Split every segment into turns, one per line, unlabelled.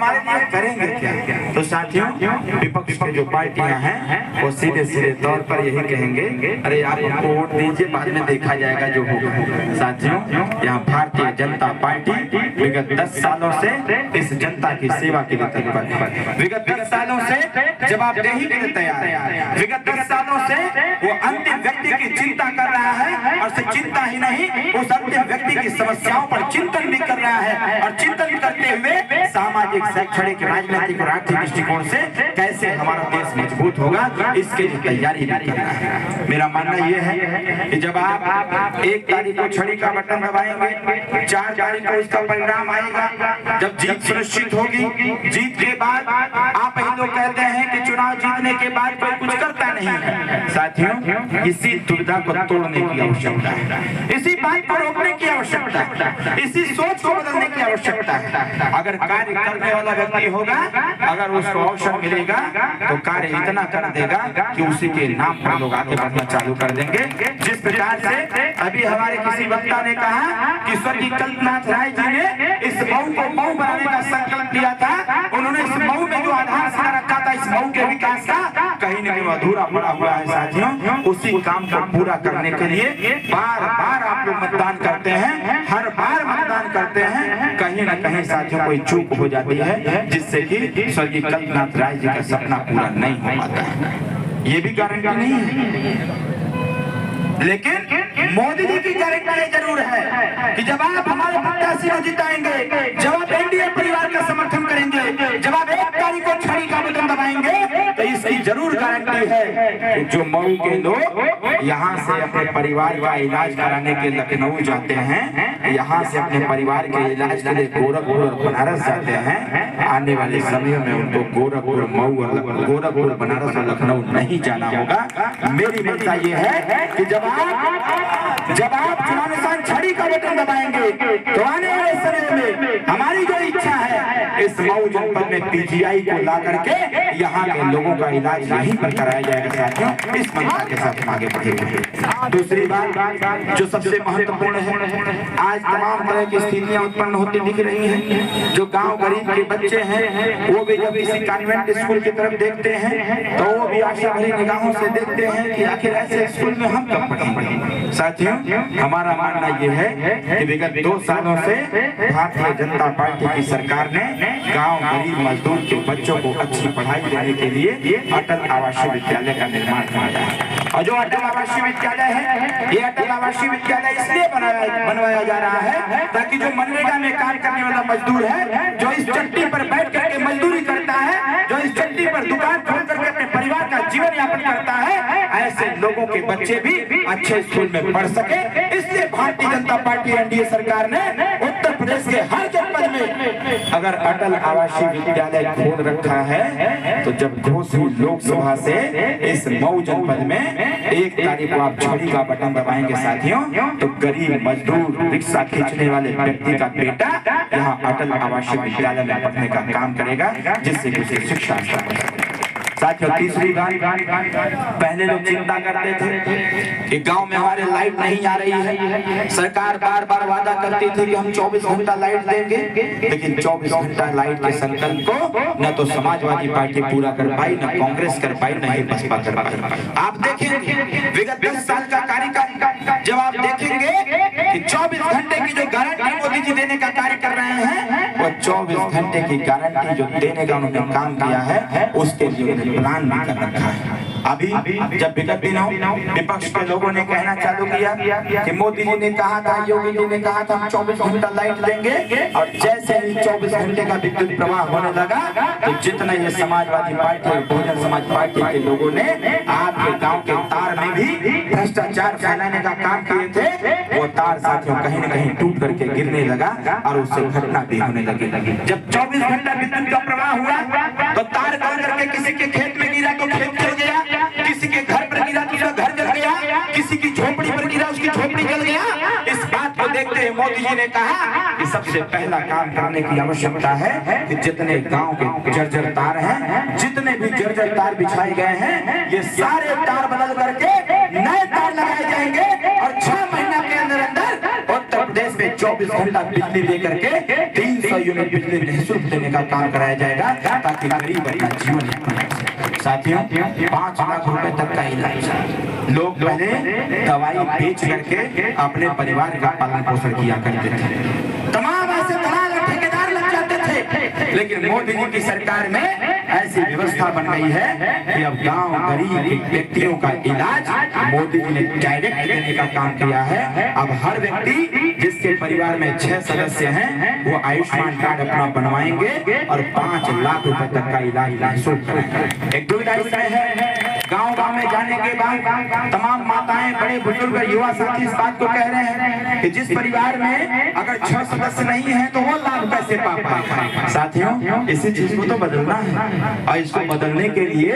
हमारे लिए करेंगे क्या? तो साथियों, विपक्ष की जो पार्टियां हैं वो सीधे सीधे तौर पर यही कहेंगे, अरे आप हमको वोट दीजिए, बाद में देखा जाएगा जो होगा। साथियों, यहाँ भारतीय जनता पार्टी विगत 10 सालों से इस जनता की सेवा के लिए तत्पर है। विगत 10 सालों से जवाबदेही के लिए तैयार है। विगत 10 सालों से वो अंतिम व्यक्ति की चिंता कर रहा है, और सिर्फ चिंता ही नहीं, उस अंतिम व्यक्ति की समस्याओं पर चिंतन भी कर रहा है, और चिंतन करते हुए सामाजिक, शैक्षणिक, राजनीतिक और आर्थिक दृष्टिकोण से कैसे हमारा देश मजबूत होगा, इसके लिए तैयारी भी कर रहा है। मेरा मानना यह है कि जब आप 1 तारीख को छड़ी का बटन दबाएंगे, 4 तारीख को उसका परिणाम आएगा, जब जीत सुनिश्चित होगी, जीत के बाद आप ही लोग कहते हैं कि चुनाव जीतने के बाद कोई कुछ करता नहीं है। साथियों, इसी दुविधा को तोड़ने की आवश्यकता है, इसी बात को रोकने की आवश्यकता है, इसी सोच को बदलने की आवश्यकता है। अगर कार्य करने वाला व्यक्ति होगा, अगर उसको अवसर मिलेगा तो कार्य इतना कर देगा कि उसी के नाम पर लोग आगे बढ़ना चालू कर देंगे। जिस प्रकार से अभी हमारे किसी वक्ता ने कहा कि स्वर्गीय कल्पनाथ राय जी ने इस मऊ को मऊ बनाने का संकल्प लिया था, उन्होंने इस मऊ में जो आधारशिला रखा था इस मऊ के विकास का, कहीं न कहीं अधूरा पड़ा हुआ है। साथियों, उसी काम को पूरा करने के लिए बार बार आप लोग मतदान करते हैं, हर बार मतदान करते हैं, कहीं न कहीं साथियों कोई चूक हो जाती है, जिससे कि स्वर्गीय कल्पनाथ राय जी का सपना पूरा नहीं हो पाता है। ये भी गारंटी नहीं है, लेकिन मोदी जी की गारंटी जरूर है कि जब आप हमारे प्रत्याशी को जिताएंगे, जब आप एनडीए परिवार का समर्थन करेंगे, जब आप 1 तारीख को छड़ी का बटन दबाएंगे, तो इसकी जरूर गारंटी है कि जो मऊ के लोग यहाँ से अपने परिवार का इलाज कराने के लखनऊ जाते हैं, यहाँ से अपने परिवार के इलाज के लिए गोरखपुर और बनारस जाते हैं, आने वाले समय में उनको गोरखपुर, मऊ और गोरखपुर, बनारस और लखनऊ नहीं जाना होगा। मेरी मंशा ये है कि जब आप चुनाव निशान छड़ी का बटन दबाएंगे, तो आने वाले समय में हमारी जो इच्छा है, इस मऊ जनपद में पीजीआई को ला करके यहाँ के लोगों का इलाज यहीं पर कराया जाएगा। साथियों, इस मंशा के साथ आगे बढ़ेंगे। दूसरी बात जो सबसे महत्वपूर्ण है, आज तमाम तरह की स्थितियां उत्पन्न होती दिख रही हैं। जो गांव गरीब के बच्चे हैं, वो भी जब किसी कॉन्वेंट स्कूल की तरफ देखते हैं, तो वो भी आशा भरी निगाहों से देखते हैं कि आखिर ऐसे स्कूल में हम कब पढ़ेंगे। साथियों, हमारा मानना ये है कि विगत 2 सालों से भारतीय जनता पार्टी की सरकार ने गांव गरीब मजदूर के बच्चों को अच्छी पढ़ाई देने के लिए अटल आवासीय विद्यालय का निर्माण किया है। और जो अटल आवासीय विद्यालय है, ये अटल आवासीय विद्यालय इसलिए बनवाया जा रहा है ताकि जो मनरेगा में काम करने वाला मजदूर है, जो इस चट्टी पर बैठ करके मजदूरी करता है, जो इस चट्टी पर दुकान खोल करके अपने परिवार का जीवन यापन करता है, ऐसे लोगों के बच्चे भी अच्छे स्कूल में पढ़ सके। इसलिए भारतीय जनता पार्टी एनडीए सरकार ने उत्तर प्रदेश के हर जनपद में अगर अटल आवासीय विद्यालय खोल रखा है, तो जब घोसी लोकसभा से इस मऊ जनपद में 1 तारीख को आप छड़ी का बटन दबाएंगे साथियों, तो गरीब मजदूर रिक्शा खींचने वाले व्यक्ति का बेटा यहाँ अटल आवासीय विद्यालय में पढ़ने का काम करेगा, जिससे कि उसे शिक्षा साथियों। तीसरी बात, पहले लोग चिंता करते थे कि गांव में हमारे लाइट नहीं आ रही है, सरकार बार बार वादा करती थी कि हम 24 घंटा लाइट देंगे, लेकिन 24 घंटा लाइट के संकल्प को न तो समाजवादी पार्टी पूरा कर पाई, न कांग्रेस कर पाई, न ही बसपा कर पाई। आप देखेंगे विगत 10 साल का कार्यकाल, जब आप देखेंगे कि 24 घंटे की जो गारंटी मोदी जी देने का कार्य कर रहे हैं, वो 24 घंटे की गारंटी जो देने का उन्होंने काम किया है, उसके लिए प्लान भी कर रखा है। अभी जब विगत दिनों विपक्ष के लोगों ने कहना चालू किया कि मोदी जी ने कहा था, योगी जी ने कहा था हम 24 घंटा लाइट देंगे, और जैसे ही 24 घंटे का विद्युत प्रवाह होने लगा, तो जितना ये समाजवादी पार्टी और बहुजन समाज पार्टी के लोगों ने आपके गांव के तार में भी भ्रष्टाचार फैलाने का काम किए थे, वो तार साथियों कहीं न कहीं टूट करके गिरने लगा और उससे घटना भी होने लगी। जब 24 घंटा विद्युत का प्रवाह हुआ, तो तार गल करके किसी के खेत में गिरा तो खेत जल गया, किसी के घर पर गिरा तो उसका घर जल गया, किसी की झोपड़ी पर गिरा उसकी झोपड़ी जल गया। इस बात को देखते हुए मोदी जी ने कहा कि सबसे पहला काम करने की आवश्यकता है कि जितने गांव के जर्जर तार हैं, जितने भी जर्जर तार बिछाए गए हैं, ये सारे तार बदल करके नए तार लगाए जाएंगे, और 6 महीना के अंदर अंदर उत्तर प्रदेश में 24 घंटा बिजली दे करके 300 यूनिट बिजली निःशुल्क देने का काम कराया जाएगा ताकि गरीब अपना जीवन यापन कर सके। साथियों 5 लाख रुपए तक का इलाज लोग पहले दवाई बेच करके अपने परिवार का पालन पोषण किया करते थे। तमाम ऐसे दलाल और ठेकेदार लग जाते थे, लेकिन मोदी जी की सरकार में ऐसी व्यवस्था बन गई है कि अब गांव गरीब व्यक्तियों का इलाज मोदी जी ने डायरेक्ट देने का काम किया है। अब हर व्यक्ति जिसके परिवार में 6 सदस्य हैं वो आयुष्मान कार्ड अपना बनवाएंगे और 5 लाख रुपए तक का इलाज निःशुल्क कराएंगे। एक दुविधा इसमें है, गांव-गांव में जाने के बाद तमाम माताएं, बड़े बुजुर्ग, युवा साथी इस बात को कह रहे हैं कि जिस परिवार में अगर 6 सदस्य नहीं है तो वो लाभ कैसे पा पाएगा। साथियों इसी चीज को तो बदलना है और इसको बदलने के लिए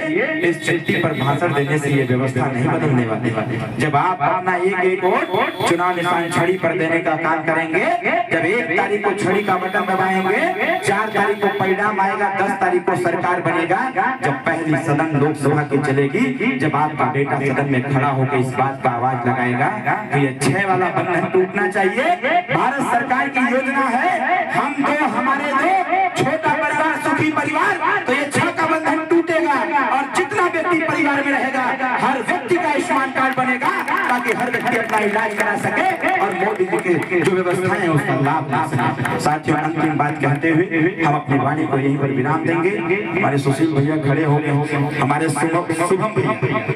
इस चिट्ठी पर भाषण देने से ये व्यवस्था नहीं बदलने वाली। जब आप अपना एक वोट चुनाव निशान छड़ी पर देने का काम करेंगे, जब 1 तारीख को छड़ी का बटन दबाएंगे, 4 तारीख को परिणाम आएगा, 10 तारीख को सरकार बनेगा, जब पहली सदन लोकसभा की चलेगी, जब आपका बेटा सदन में खड़ा होकर इस बात का आवाज लगाएगा कि ये 6 वाला बंधन टूटना चाहिए। भारत सरकार की योजना है हम दो हमारे दो, छोटा परिवार सुखी परिवार, तो ये 6 का बंधन टूटेगा और जितना व्यक्ति परिवार में रहेगा हर व्यक्ति का आयुष्मान कार्ड बनेगा ताकि हर व्यक्ति अपना इलाज करा सके और मोदी जी की जो व्यवस्थाएं हैं उसका लाभ ले सके। साथियों अंतिम बात कहते हुए हम अपनी वाणी को यहीं पर विराम देंगे। हमारे सुशील भैया खड़े हो गए, हमारे शुभम भैया